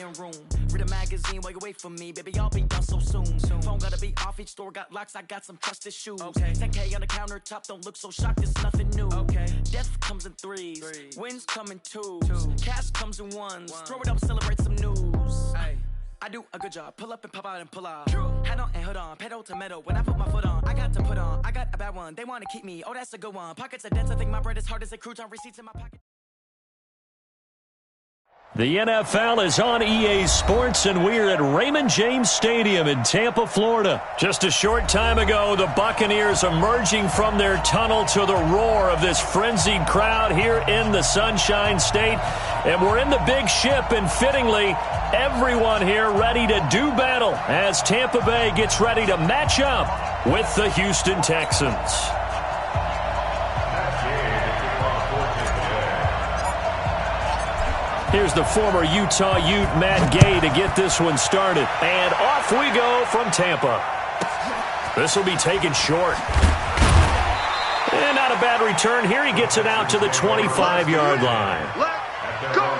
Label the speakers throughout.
Speaker 1: living room. Read a magazine while you wait for me, baby, I'll be done so soon. Phone gotta be off, each store got locks, I got some trusted shoes. 10K on the countertop, don't look so shocked, it's nothing new. Death comes in threes, wins come in twos, cash comes in ones. Throw it up, celebrate some news. I do a good job, pull up and pop out and pull out. Hat on and hood on, pedal to metal. When I put my foot on, I got to put on. I got a bad one, they wanna keep me, oh that's a good one. Pockets are dense, I think my bread is hard as a crouton. Receipts in my pocket.
Speaker 2: The NFL is on EA Sports, and we're at Raymond James Stadium in Tampa, Florida. Just a short time ago, the Buccaneers emerging from their tunnel to the roar of this frenzied crowd here in the Sunshine State. And we're in the big ship, and fittingly, everyone here ready to do battle as Tampa Bay gets ready to match up with the Houston Texans. Here's the former Utah Ute, Matt Gay, to get this one started. And off we go from Tampa. This will be taken short. And not a bad return. Here he gets it out to the 25-yard line.
Speaker 3: Let's go!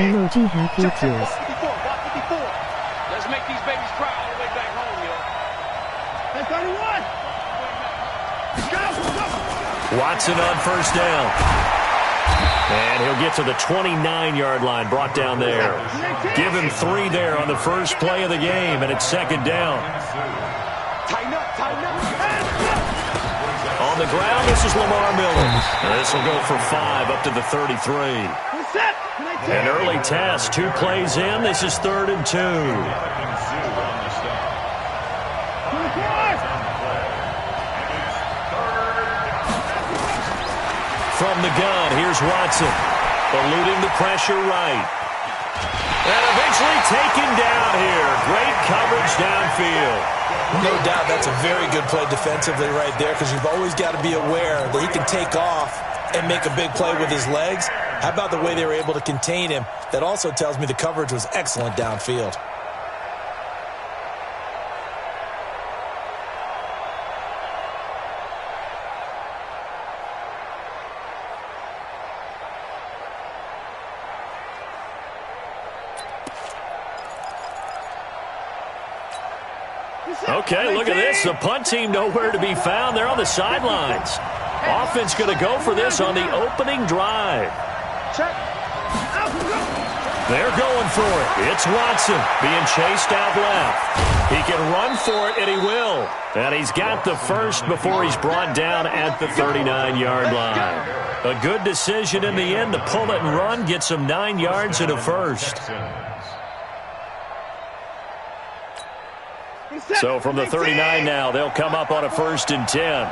Speaker 4: Emoji happy tears.
Speaker 3: Let's make these babies cry all the way back home, yo. Hey, 31! Go!
Speaker 2: Watson on first down. And he'll get to the 29-yard line, brought down there. Give him 3 there on the first play of the game, and it's second down.
Speaker 3: Tighten up, tighten up.
Speaker 2: On the ground, this is Lamar Miller. This will go for 5 up to the 33. An early test, 2 plays in. This is 3rd and 2. From the gun, here's Watson. Eluding the pressure right. And eventually taken down here. Great coverage downfield.
Speaker 5: No doubt that's a very good play defensively right there, because you've always got to be aware that he can take off and make a big play with his legs. How about the way they were able to contain him? That also tells me the coverage was excellent downfield.
Speaker 2: Okay, look at this. The punt team nowhere to be found. They're on the sidelines. Offense going to go for this on the opening drive. They're going for it. It's Watson being chased out left. He can run for it, and he will. And he's got the first before he's brought down at the 39-yard line. A good decision in the end to pull it and run, get some 9 yards and a first. So from the 39 now, they'll come up on a 1st and 10.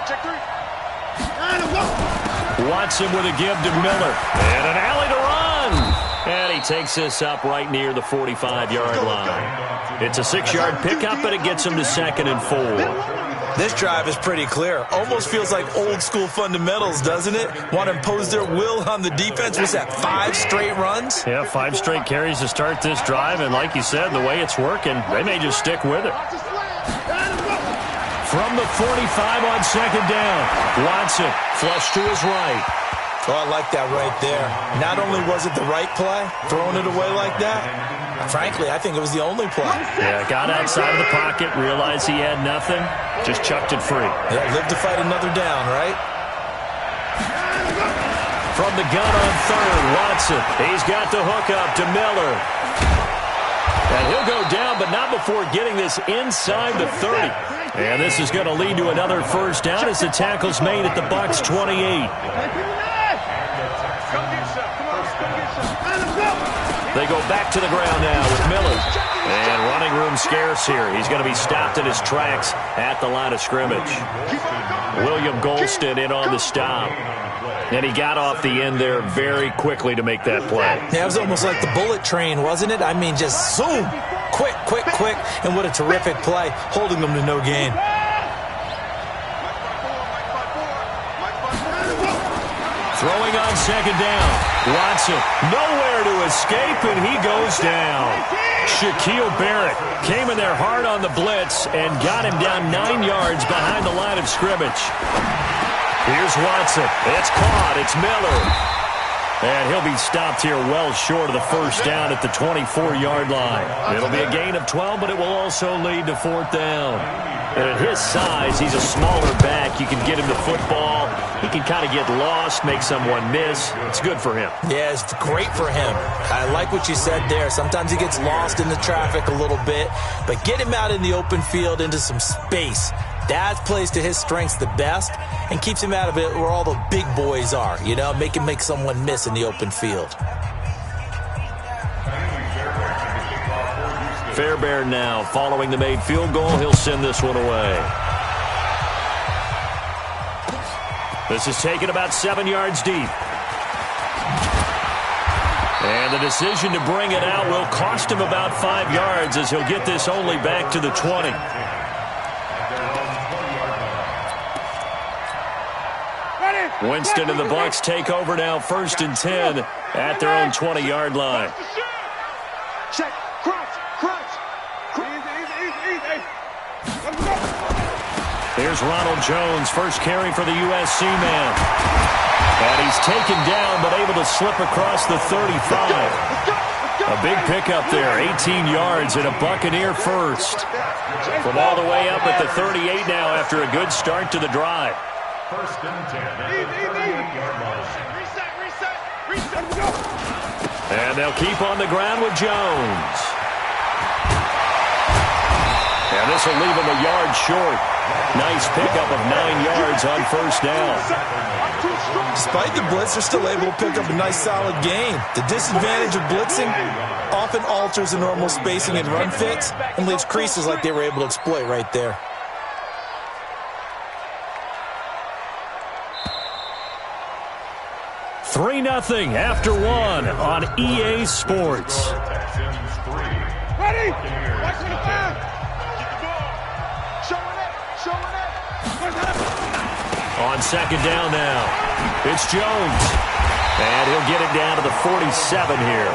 Speaker 3: Check three.
Speaker 2: Watson with a give to Miller. And an alley to run. And he takes this up right near the 45-yard line. It's a 6-yard pickup, and it gets him to 2nd and 4.
Speaker 5: This drive is pretty clear. Almost feels like old-school fundamentals, doesn't it? Want to impose their will on the defense. Was that 5 straight runs?
Speaker 2: Yeah, 5 straight carries to start this drive. And like you said, the way it's working, they may just stick with it. From the 45 on 2nd down, Watson flush to his right.
Speaker 5: Oh, I like that right there. Not only was it the right play, throwing it away like that, frankly, I think it was the only play.
Speaker 2: Yeah, got outside of the pocket, realized he had nothing, just chucked it free.
Speaker 5: Yeah, live to fight another down, right?
Speaker 2: From the gun on 3rd, Watson. He's got the hook up to Miller. And he'll go down, but not before getting this inside the 30. And this is going to lead to another first down as the tackle's made at the Bucs 28. They go back to the ground now with Miller. And running room scarce here. He's going to be stopped in his tracks at the line of scrimmage. William Golston in on the stop. And he got off the end there very quickly to make that play.
Speaker 5: Yeah, it was almost like the bullet train, wasn't it? I mean, just zoom. Quick. And what a terrific play, holding them to no gain.
Speaker 2: Throwing on second down. Watson, nowhere to escape, and he goes down. Shaquille Barrett came in there hard on the blitz and got him down 9 yards behind the line of scrimmage. Here's Watson. It's caught. It's Miller. And he'll be stopped here well short of the first down at the 24-yard line. It'll be a gain of 12, but it will also lead to fourth down. And at his size, he's a smaller back. You can get him the football. He can kind of get lost, make someone miss. It's good for him.
Speaker 5: Yeah, it's great for him. I like what you said there. Sometimes he gets lost in the traffic a little bit, but get him out in the open field into some space. That plays to his strengths the best and keeps him out of it where all the big boys are, you know, make him make someone miss in the open field.
Speaker 2: Fairbairn now following the made field goal. He'll send this one away. This is taken about 7 yards deep. And the decision to bring it out will cost him about 5 yards as he'll get this only back to the 20. Winston and the Bucs take over now, 1st and 10 at their own 20-yard line.
Speaker 3: Check, crunch.
Speaker 2: Here's Ronald Jones, first carry for the USC man. And he's taken down, but able to slip across the 35. A big pickup there, 18 yards and a Buccaneer first. From all the way up at the 38 now after a good start to the drive.
Speaker 3: 1st and 10. Reset.
Speaker 2: And they'll keep on the ground with Jones. And this will leave him a yard short. Nice pickup of 9 yards on 1st down.
Speaker 5: Despite the blitz, they're still able to pick up a nice solid gain. The disadvantage of blitzing often alters the normal spacing and run fits and leaves creases like they were able to exploit right there.
Speaker 2: 3-0 after 1 on EA Sports.
Speaker 3: Ready? Watch for the fire. Showing it.
Speaker 2: On second down now, it's Jones. And he'll get it down to the 47 here.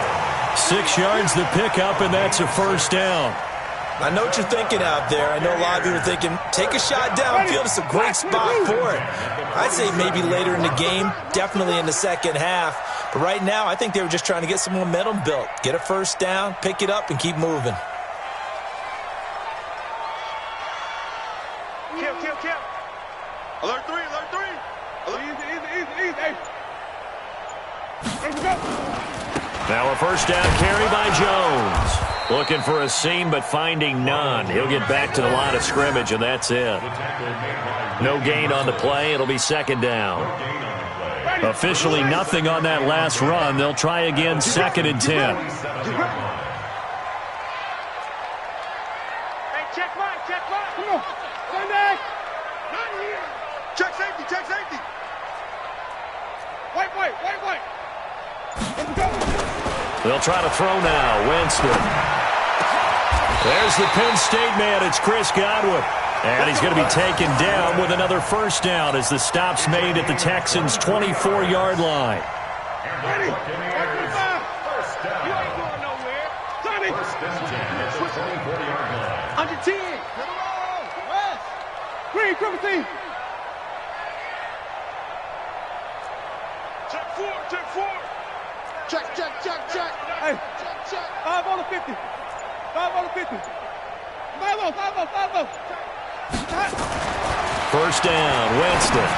Speaker 2: 6 yards the pickup, and that's a 1st down.
Speaker 5: I know what you're thinking out there. I know a lot of you are thinking, take a shot downfield. It's a great spot for it. I'd say maybe later in the game, definitely in the second half. But right now, I think they were just trying to get some momentum built. Get a 1st down, pick it up, and keep moving.
Speaker 3: Kill. Alert 3. Easy. Let's go.
Speaker 2: Now a 1st down carry by Jones. Looking for a seam, but finding none. He'll get back to the line of scrimmage, and that's it. No gain on the play. It'll be 2nd down. Officially nothing on that last run. They'll try again, 2nd and 10.
Speaker 3: Hey, check line. Come on. Stand back. Check safety. White. Let's go.
Speaker 2: They'll try to throw now. Winston. There's the Penn State man. It's Chris Godwin. And he's going to be taken down with another 1st down as the stop's made at the Texans' 24-yard line.
Speaker 3: Ready? Watch for the fire. You ain't going nowhere. Tommy. Under 10. West. Green, Griffin team. Check 4. Check. Hey. 5 on the 50. 5 on.
Speaker 2: 1st down, Winston.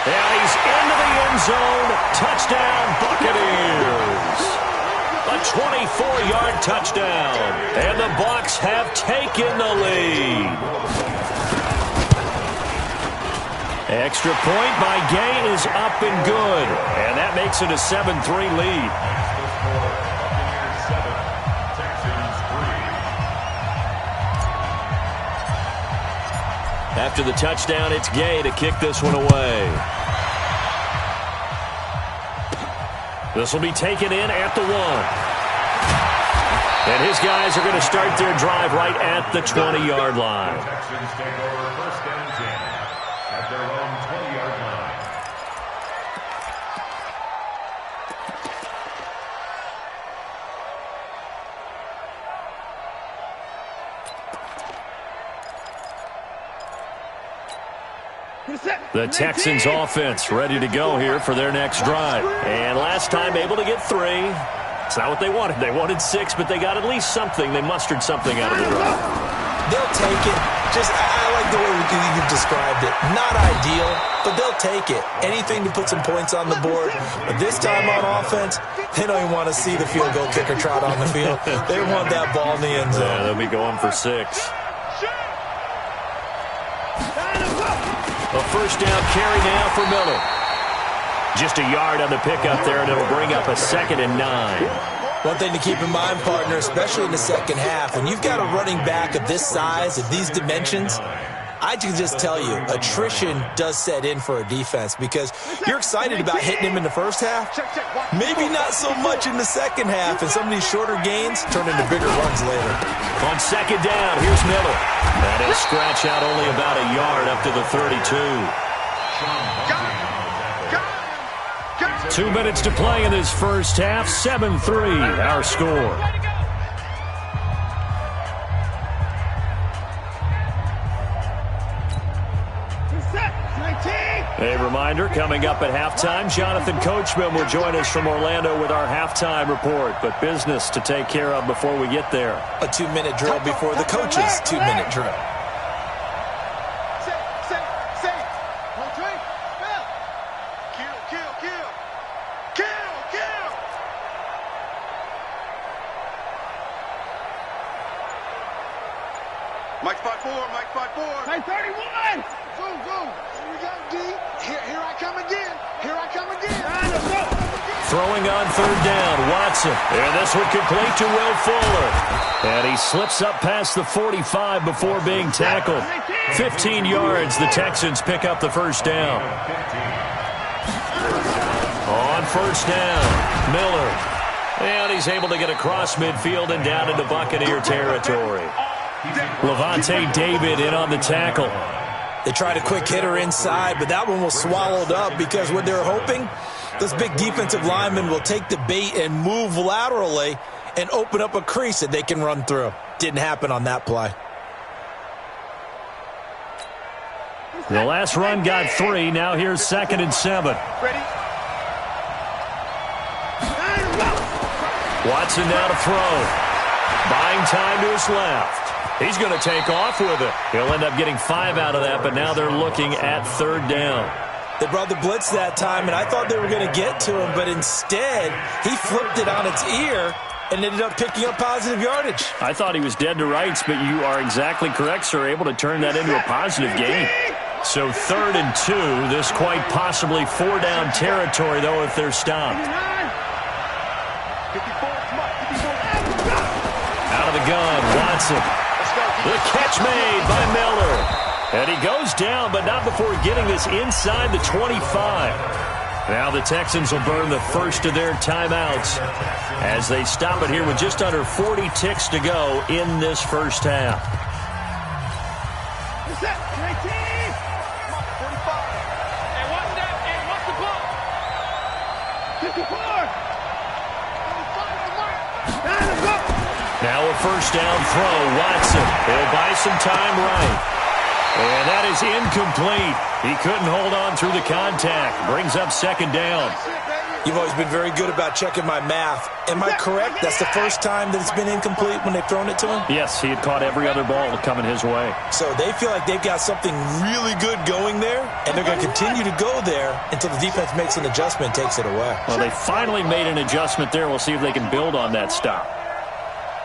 Speaker 2: And he's into the end zone. Touchdown, Buccaneers. A 24-yard touchdown. And the Bucs have taken the lead. Extra point by Gay is up and good. And that makes it a 7-3 lead. After the touchdown, it's Gay to kick this one away. This will be taken in at the 1. And his guys are going to start their drive right at the 20-yard line. The Texans offense ready to go here for their next drive. And last time able to get 3. It's not what they wanted. They wanted 6, but they got at least something. They mustered something out of the drive.
Speaker 5: They'll take it. I like the way you've described it. Not ideal, but they'll take it. Anything to put some points on the board. But this time on offense, they don't even want to see the field goal kicker trot on the field. They want that ball in the end zone.
Speaker 2: Yeah, they'll be going for 6. A first down carry now for Miller. Just a yard on the pickup there, and it'll bring up a 2nd and 9.
Speaker 5: One thing to keep in mind, partner, especially in the second half, when you've got a running back of this size, of these dimensions, I can just tell you, attrition does set in for a defense because you're excited about hitting him in the first half. Maybe not so much in the second half, and some of these shorter gains turn into bigger runs later.
Speaker 2: On 2nd down, here's Miller. And he'll scratch out only about a yard up to the 32. 2 minutes to play in this first half. 7-3, our score. A reminder, coming up at halftime, Jonathan Coachman will join us from Orlando with our halftime report. But business to take care of before we get there.
Speaker 5: A 2-minute drill before the coach's 2-minute drill.
Speaker 3: Mike 5-4, Mike 5-4. Mike 31. Go, go. Here we go, D. Here I come again. Here I come again.
Speaker 2: Throwing on 3rd down, Watson. And this one complete to Will Fuller. And he slips up past the 45 before being tackled. 15 yards, the Texans pick up the first down. On 1st down, Miller. And he's able to get across midfield and down into Buccaneer territory. Levante David in on the tackle.
Speaker 5: They tried a quick hitter inside, but that one was swallowed up because what they're hoping, those big defensive linemen will take the bait and move laterally and open up a crease that they can run through. Didn't happen on that play.
Speaker 2: The last run got 3. Now here's 2nd and 7. Watson now to throw. Buying time to his left. He's going to take off with it. He'll end up getting 5 out of that, but now they're looking at 3rd down.
Speaker 5: They brought the blitz that time, and I thought they were going to get to him, but instead, he flipped it on its ear and ended up picking up positive yardage.
Speaker 2: I thought he was dead to rights, but you are exactly correct, sir, able to turn that into a positive gain. So 3rd and 2, this quite possibly 4-down territory, though, if they're stopped. Out of the gun, Watson. The catch made by Miller. And he goes down, but not before getting this inside the 25. Now the Texans will burn the first of their timeouts as they stop it here with just under 40 ticks to go in this first half. Now a first down throw, Watson. He'll buy some time right. And that is incomplete. He couldn't hold on through the contact. Brings up 2nd down.
Speaker 5: You've always been very good about checking my math. Am I correct? That's the first time that it's been incomplete when they've thrown it to him?
Speaker 2: Yes, he had caught every other ball coming his way.
Speaker 5: So they feel like they've got something really good going there, and they're going to continue to go there until the defense makes an adjustment and takes it away.
Speaker 2: Well, they finally made an adjustment there. We'll see if they can build on that stop.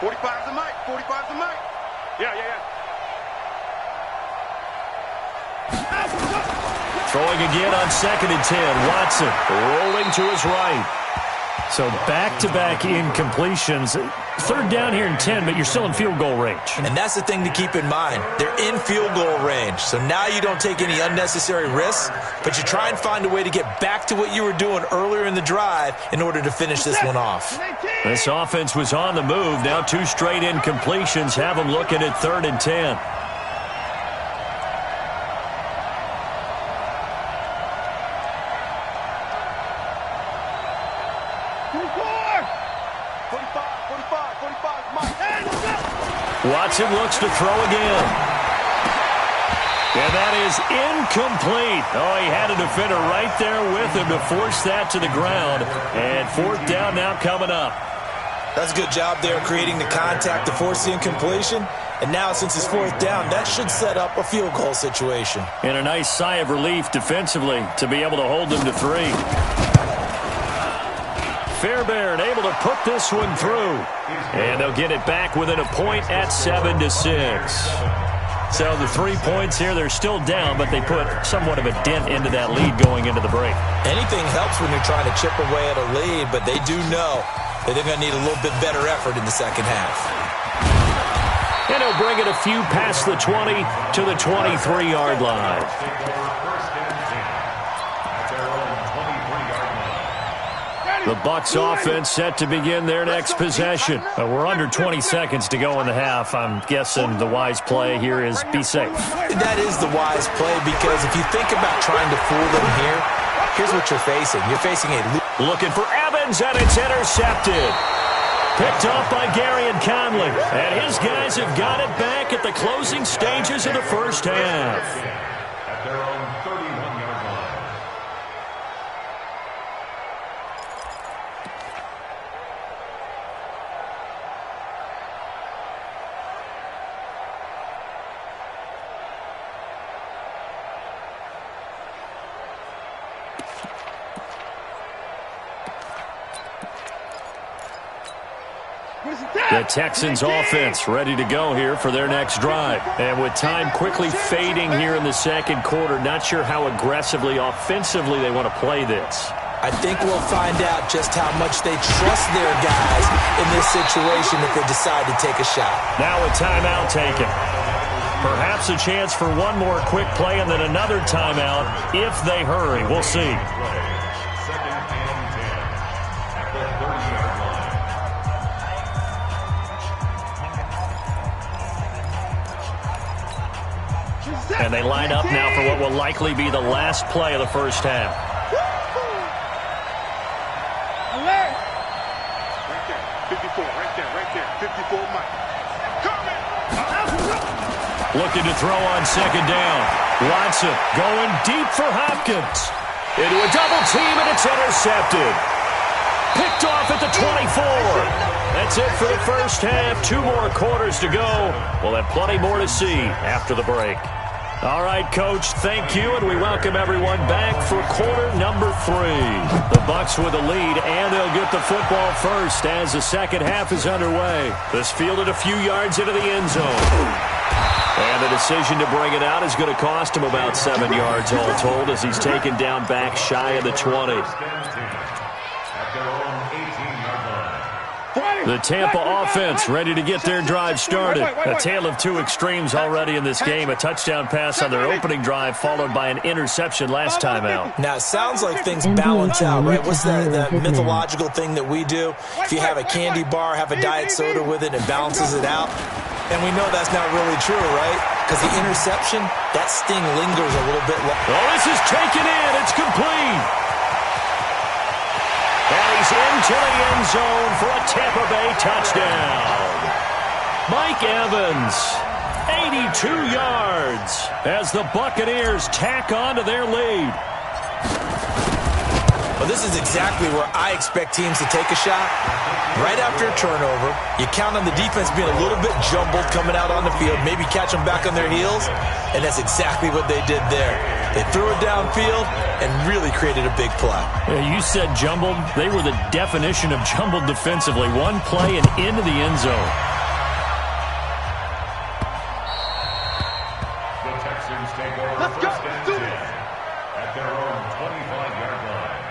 Speaker 3: 45's the mic. 45's the mic. Yeah.
Speaker 2: Throwing again on 2nd and 10. Watson rolling to his right. So back-to-back incompletions. 3rd down here and 10, but you're still in field goal range.
Speaker 5: And that's the thing to keep in mind. They're in field goal range. So now you don't take any unnecessary risks, but you try and find a way to get back to what you were doing earlier in the drive in order to finish this one off.
Speaker 2: This offense was on the move. Now 2 straight incompletions have them looking at 3rd and 10. Watson looks to throw again. And that is incomplete. Oh, he had a defender right there with him to force that to the ground. And fourth down now coming up.
Speaker 5: That's a good job there creating the contact to force the incompletion. And now since it's fourth down, that should set up a field goal situation.
Speaker 2: And a nice sigh of relief defensively to be able to hold them to 3. Fairbairn able to put this one through. And they'll get it back within a point at 7-6. So the 3 points here, they're still down, but they put somewhat of a dent into that lead going into the break.
Speaker 5: Anything helps when you're trying to chip away at a lead, but they do know that they're going to need a little bit better effort in the second half.
Speaker 2: And he'll bring it a few past the 20 to the 23-yard line. The Bucs offense set to begin their next possession. We're under 20 seconds to go in the half. I'm guessing the wise play here is be safe.
Speaker 5: That is the wise play because if you think about trying to fool them here, here's what you're facing. You're facing a
Speaker 2: looking for Evans, and it's intercepted. Picked off by Gary and Conley. And his guys have got it back at the closing stages of the first half.
Speaker 6: At their own 31-yard line.
Speaker 2: The Texans offense ready to go here for their next drive. And with time quickly fading here in the second quarter, not sure how aggressively, offensively they want to play this.
Speaker 5: I think we'll find out just how much they trust their guys in this situation if they decide to take a shot.
Speaker 2: Now a timeout taken. Perhaps a chance for one more quick play and then another timeout if they hurry. We'll see.
Speaker 6: Second and 10 at the 30-yard line.
Speaker 2: And they line up now for what will likely be the last play of the first half.
Speaker 3: Alert! Right there, 54, right there, 54, Mike.
Speaker 2: Looking to throw on second down. Watson going deep for Hopkins. Into a double team, and it's intercepted. Picked off at the 24. That's it for the first half. 2 more quarters to go. We'll have plenty more to see after the break. All right, Coach, thank you, and we welcome everyone back for quarter number 3. The Bucs with a lead, and they'll get the football first as the second half is underway. This fielded a few yards into the end zone. And the decision to bring it out is going to cost him about 7 yards all told as he's taken down back shy of the 20. The Tampa offense ready to get their drive started. A tale of 2 extremes already in this game. A touchdown pass on their opening drive followed by an interception last time out.
Speaker 5: Now, it sounds like things balance out, right? What's that mythological thing that we do? If you have a candy bar, have a diet soda with it, it balances it out. And we know that's not really true, right? Because the interception, that sting lingers a little bit longer.
Speaker 2: Oh, this is taken in. It's complete. And he's into the end zone for a Tampa Bay touchdown. Mike Evans, 82 yards as the Buccaneers tack on to their lead.
Speaker 5: Well, this is exactly where I expect teams to take a shot. Right after a turnover, you count on the defense being a little bit jumbled coming out on the field, maybe catch them back on their heels, and that's exactly what they did there. They threw it downfield and really created a big play.
Speaker 2: You said jumbled. They were the definition of jumbled defensively. One play and into the end zone.
Speaker 6: The Texans take over first and 10 at their own 25-yard line.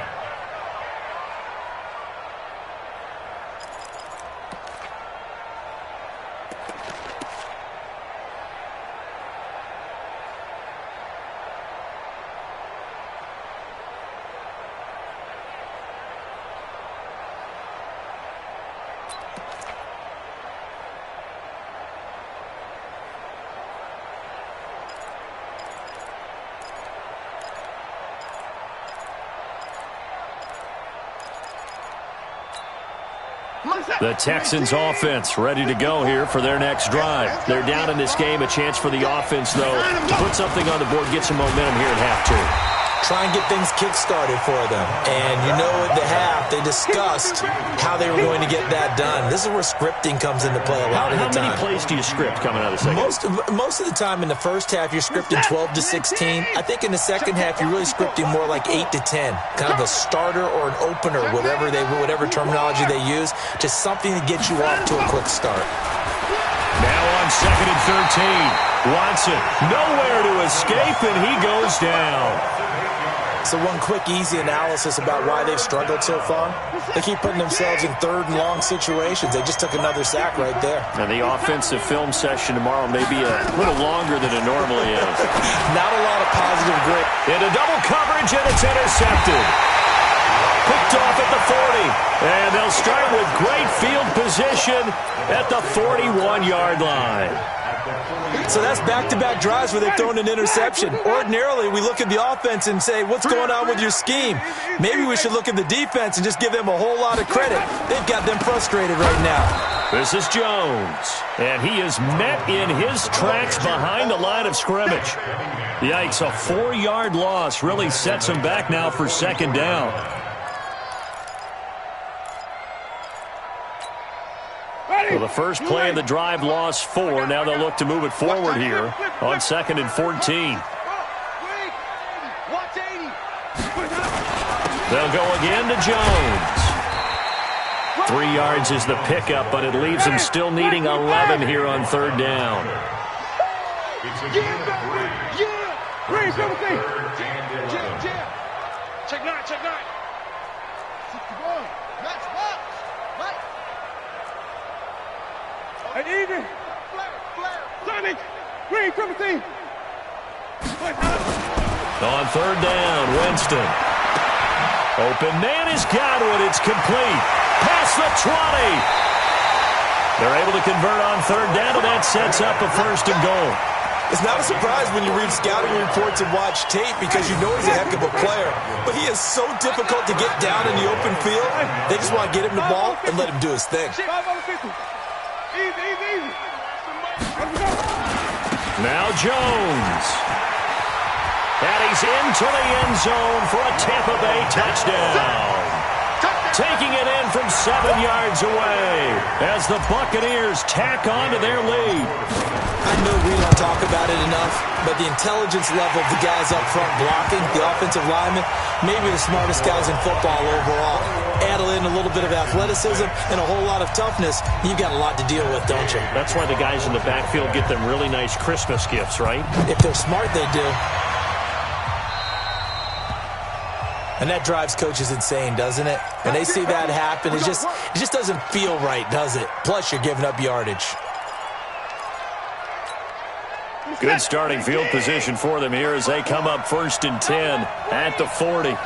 Speaker 2: The Texans offense ready to go here for their next drive. They're down in this game. A chance for the offense, though, to put something on the board, get some momentum here at half two.
Speaker 5: Try and get things kick-started for them. And you know at the half, they discussed how they were going to get that done. This is where scripting comes into play a lot of the time.
Speaker 2: How many plays do you script coming out of the second?
Speaker 5: Most of the time in the first half, you're scripting 12 to 16. I think in the second half, you're really scripting more like 8 to 10. Kind of a starter or an opener, whatever terminology they use. Just something to get you off to a quick start.
Speaker 2: Now on 2nd and 13. Watson nowhere to escape, and he goes down.
Speaker 5: So one quick, easy analysis about why they've struggled so far. They keep putting themselves in 3rd and long situations. They just took another sack right there.
Speaker 2: And the offensive film session tomorrow may be a little longer than it normally is.
Speaker 5: Not a lot of positive grit.
Speaker 2: Into double coverage, and it's intercepted. Picked off at the 40. And they'll start with great field position at the 41-yard line.
Speaker 5: So that's back-to-back drives where they've thrown an interception. Ordinarily, we look at the offense and say, what's going on with your scheme? Maybe we should look at the defense and just give them a whole lot of credit. They've got them frustrated right now.
Speaker 2: This is Jones, and he is met in his tracks behind the line of scrimmage. Yikes, a 4-yard loss really sets him back now for 2nd down. So the first play of the drive lost 4. Now they'll look to move it forward here on 2nd and 14. They'll go again to Jones. 3 yards is the pickup, but it leaves him still needing 11 here on 3rd down.
Speaker 3: Check 9, check 9. Hey, easy. Sonic, green, triple team.
Speaker 2: On 3rd down, Winston. Open man has got it. It's complete. Past the 20. They're able to convert on 3rd down, and that sets up a 1st and goal.
Speaker 5: It's not a surprise when you read scouting reports and watch tape because you know he's a heck of a player. But he is so difficult to get down in the open field. They just want to get him the ball and let him do his thing.
Speaker 2: Now Jones. And he's into the end zone for a Tampa Bay touchdown. Taking it in from 7 yards away as the Buccaneers tack on to their lead.
Speaker 5: I know we don't talk about it enough, but the intelligence level of the guys up front blocking, the offensive linemen, maybe the smartest guys in football overall. Add in a little bit of athleticism and a whole lot of toughness, you've got a lot to deal with, don't you?
Speaker 2: That's why the guys in the backfield get them really nice Christmas gifts, right?
Speaker 5: If they're smart, they do. And that drives coaches insane, doesn't it? When they see that happen, it just doesn't feel right, does it? Plus, you're giving up yardage.
Speaker 2: Good starting field position for them here as they come up 1st and 10 at the 40.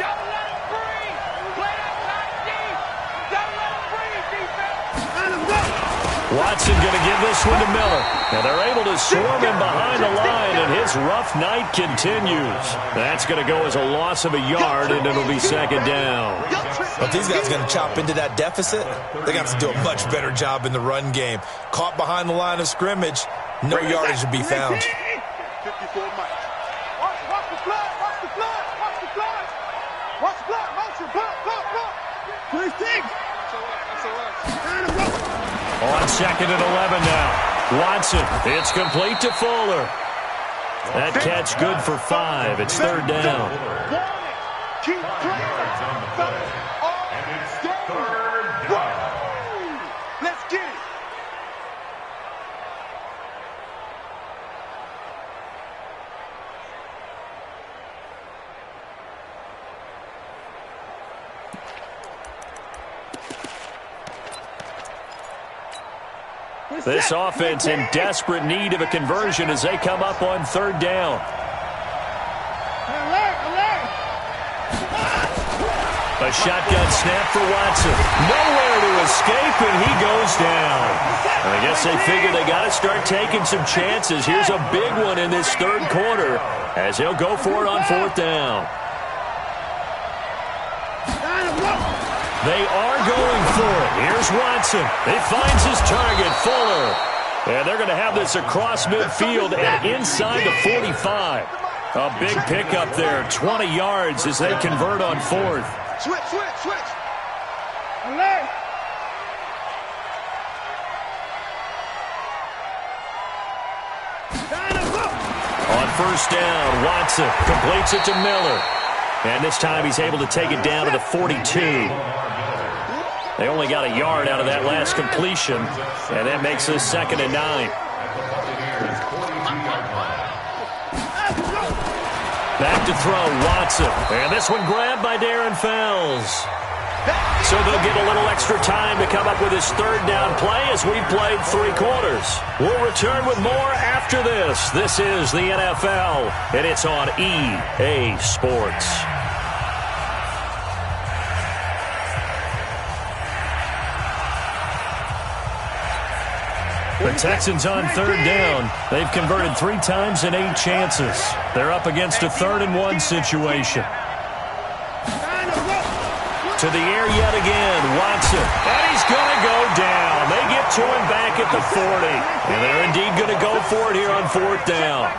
Speaker 2: Watson going to give this one to Miller. Now they're able to swarm him behind the line, and his rough night continues. That's going to go as a loss of a yard, and it'll be 2nd down.
Speaker 5: If these guys are going to chop into that deficit, they're going to have to do a much better job in the run game. Caught behind the line of scrimmage, no yardage to be found.
Speaker 3: 54 Mike. Watch the blood, watch the blood, watch the blood. Watch the blood, motion, blood. 26.
Speaker 2: On 2nd and 11 now. Watson, it's complete to Fuller. That catch good for 5. It's 3rd down.
Speaker 3: Keep playing.
Speaker 6: And it's 3rd down.
Speaker 3: Let's get it.
Speaker 2: This offense in desperate need of a conversion as they come up on 3rd down. A shotgun snap for Watson. Nowhere to escape, and he goes down. I guess they figure they got to start taking some chances. Here's a big one in this 3rd quarter as they'll go for it on 4th down. They are going for it. Here's Watson. He finds his target, Fuller. And they're going to have this across midfield and inside the 45. A big pickup there, 20 yards as they convert on fourth.
Speaker 3: Switch.
Speaker 2: On first down, Watson completes it to Miller. And this time he's able to take it down to the 42. They only got a yard out of that last completion, and that makes this 2nd and 9. Back to throw, Watson. And this one grabbed by Darren Fells. So they'll get a little extra time to come up with his 3rd down play as we've played 3 quarters. We'll return with more after this. This is the NFL, and it's on EA Sports. The Texans on 3rd down. They've converted 3 times in 8 chances. They're up against a 3rd and 1 situation. To the air yet again, Watson. And he's going to go down. They get to him back at the 40. And they're indeed going to go for it here on 4th down.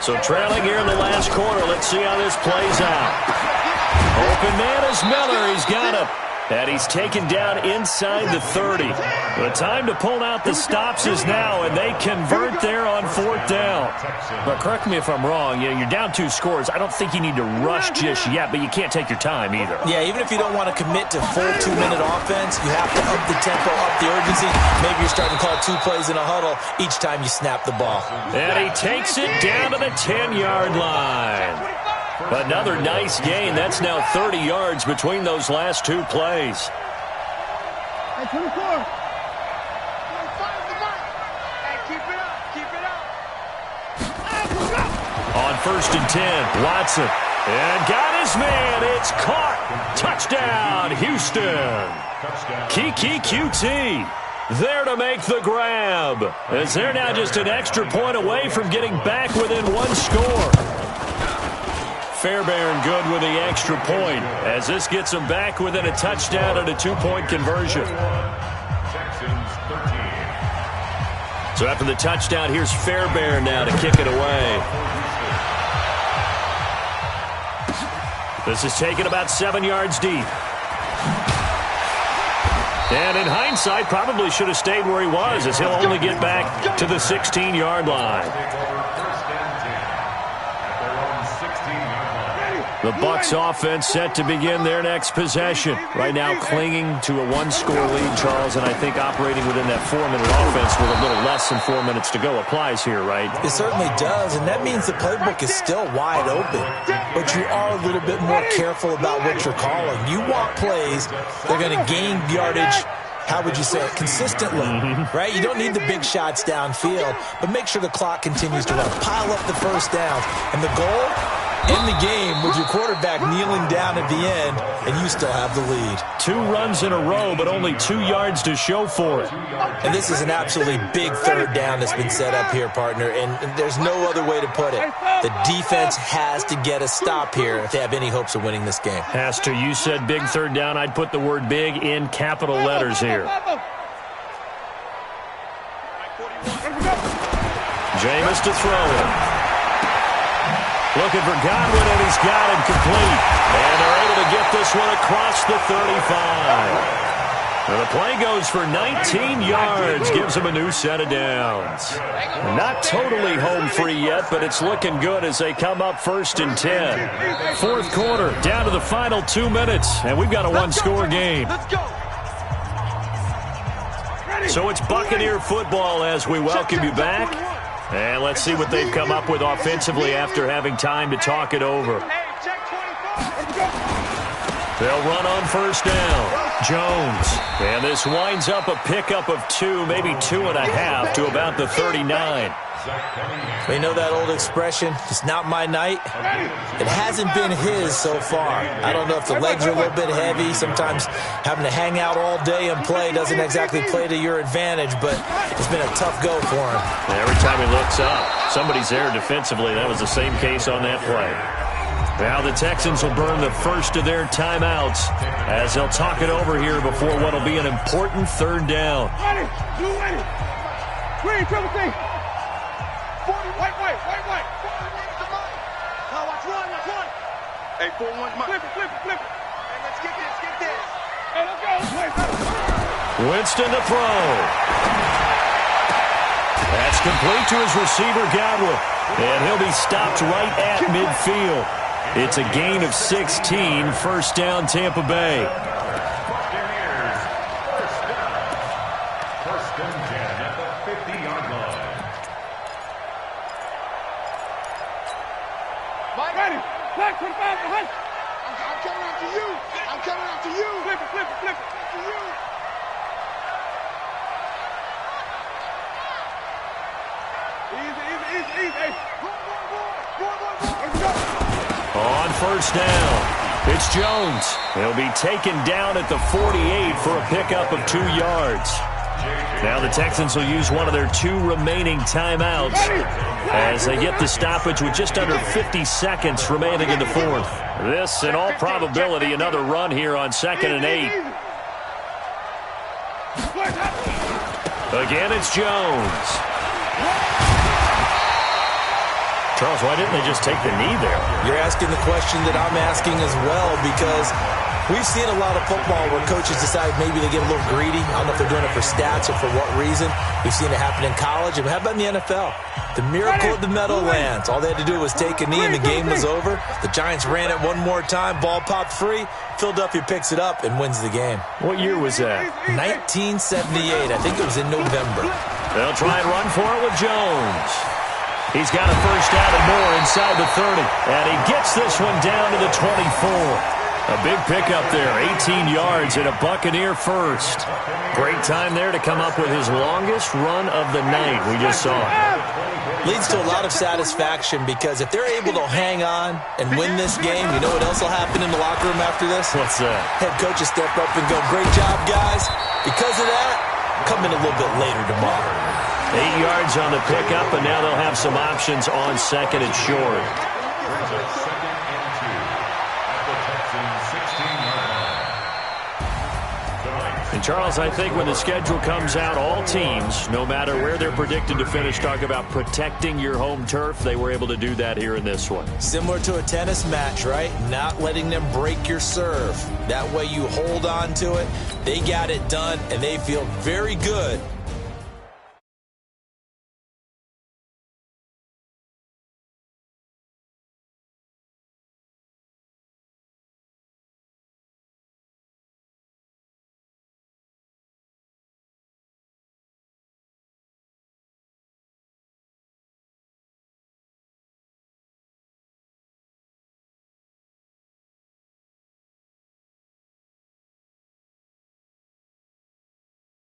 Speaker 2: So trailing here in the last quarter. Let's see how this plays out. Open man is Miller. He's got it. And he's taken down inside the 30. The time to pull out the stops is now, and they convert there on 4th down. But correct me if I'm wrong, you're down 2 scores. I don't think you need to rush just yet, but you can't take your time either.
Speaker 5: Yeah, even if you don't want to commit to full 2-minute offense, you have to up the tempo, up the urgency. Maybe you're starting to call 2 plays in a huddle each time you snap the ball.
Speaker 2: And he takes it down to the 10-yard line. Another nice gain. That's now 30 yards between those last 2 plays.
Speaker 3: Hey, 24. Keep it up.
Speaker 2: On 1st and 10, Watson. And got his man. It's caught. Touchdown, Houston. Kiki QT there to make the grab, as they're now just an extra point away from getting back within 1 score. Fairbairn good with the extra point, as this gets them back within a touchdown and a 2-point conversion. So after the touchdown, here's Fairbairn now to kick it away. This is taken about 7 yards deep. And in hindsight, probably should have stayed where he was, as he'll only get back to the 16-yard line. The Bucs offense set to begin their next possession. Right now clinging to a 1-score lead, Charles, and I think operating within that 4-minute offense with a little less than 4 minutes to go applies here, right?
Speaker 5: It certainly does, and that means the playbook is still wide open. But you are a little bit more careful about what you're calling. You want plays that are going to gain yardage, how would you say it, consistently, right? You don't need the big shots downfield, but make sure the clock continues to run. Pile up the first downs. And the goal, in the game with your quarterback kneeling down at the end, and you still have the lead.
Speaker 2: 2 runs in a row, but only 2 yards to show for it.
Speaker 5: And this is an absolutely big 3rd down that's been set up here, partner, and there's no other way to put it. The defense has to get a stop here if they have any hopes of winning this game.
Speaker 2: Has to. You said big 3rd down. I'd put the word big in capital letters here. Jameis to throw it. Looking for Godwin, and he's got him complete. And they're able to get this one across the 35. And the play goes for 19 yards, gives him a new set of downs. Not totally home free yet, but it's looking good as they come up 1st and 10. 4th quarter, down to the final 2 minutes, and we've got a 1-score game. So it's Buccaneer football as we welcome you back. And let's see what they've come up with offensively after having time to talk it over. They'll run on 1st down. Jones. And this winds up a pickup of 2, maybe 2.5 to about the 39.
Speaker 5: We know that old expression, it's not my night. It hasn't been his so far. I don't know if the legs are a little bit heavy. Sometimes having to hang out all day and play doesn't exactly play to your advantage, but it's been a tough go for him.
Speaker 2: Every time he looks up, somebody's there defensively. That was the same case on that play. Now the Texans will burn the first of their timeouts as they'll talk it over here before what will be an important third down.
Speaker 3: Ready. You ready. Green, triple T. 40, white. Now watch one. Hey, 4-1, flip it. Hey, let's get this. Hey, let's go.
Speaker 2: Winston to throw. That's complete to his receiver, Godwin. And he'll be stopped right at midfield. It's a gain of 16, first down Tampa Bay.
Speaker 6: Buccaneers, first down. First and 10 at the 50-yard line.
Speaker 3: Mike, ready. Black 25 behind. I'm coming after you. Flip it. To you. Easy. Hey. Let's go.
Speaker 2: On first down, it's Jones. He'll be taken down at the 48 for a pickup of 2 yards. Now the Texans will use one of their 2 remaining timeouts as they get the stoppage with just under 50 seconds remaining in the fourth. This, in all probability, another run here on 2nd and 8. Again, it's Jones. Charles, why didn't they just take the knee there?
Speaker 5: You're asking the question that I'm asking as well, because we've seen a lot of football where coaches decide maybe they get a little greedy. I don't know if they're doing it for stats or for what reason. We've seen it happen in college. And how about in the NFL? The miracle of the Meadowlands. All they had to do was take a knee and the game was over. The Giants ran it one more time. Ball popped free. Philadelphia picks it up and wins the game.
Speaker 2: What year was that?
Speaker 5: 1978. I think it was in November.
Speaker 2: They'll try and run for it with Jones. He's got a first down and more inside the 30. And he gets this one down to the 24. A big pickup there, 18 yards and a Buccaneer first. Great time there to come up with his longest run of the night. We just saw it.
Speaker 5: Leads to a lot of satisfaction, because if they're able to hang on and win this game, you know what else will happen in the locker room after this?
Speaker 2: What's that?
Speaker 5: Head coaches step up and go, great job, guys. Because of that, come in a little bit later tomorrow.
Speaker 2: 8 yards on the pickup, and now they'll have some options on 2nd and short.
Speaker 6: Brings up 2nd and 2 at the Texans' 16-yard line. Tonight.
Speaker 2: And Charles, I think when the schedule comes out, all teams, no matter where they're predicted to finish, talk about protecting your home turf. They were able to do that here in this one.
Speaker 5: Similar to a tennis match, right? Not letting them break your serve. That way you hold on to it. They got it done, and they feel very good